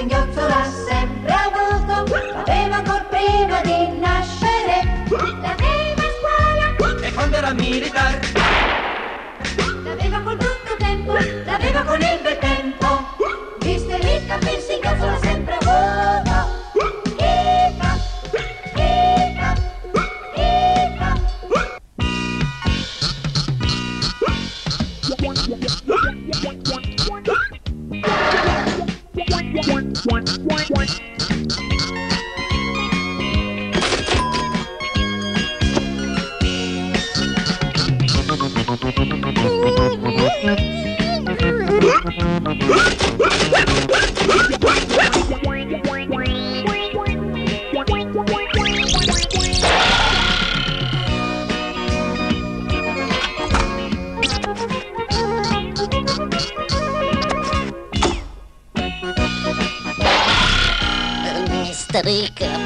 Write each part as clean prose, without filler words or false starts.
singhiozzo l'ha sempre avuto, l'aveva ancor prima di nascere, l'aveva a scuola e quando era militare, l'aveva col brutto tempo, l'aveva con il bel tempo. Mister Hiccup il singhiozzo l'ha sempre avuto. Hiccup, Hiccup, Hiccup. Mister Hiccup.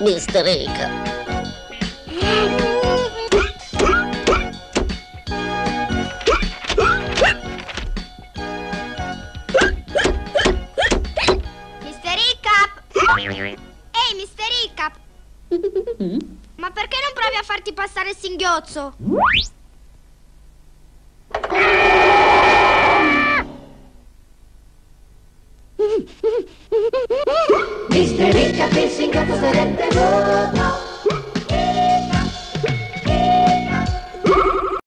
Mister Hiccup. Mister Hiccup! Ehi, Mister Hiccup! Ma perché non provi a farti passare il singhiozzo? Mister Hiccup il singhiozzo sarebbe vuoto.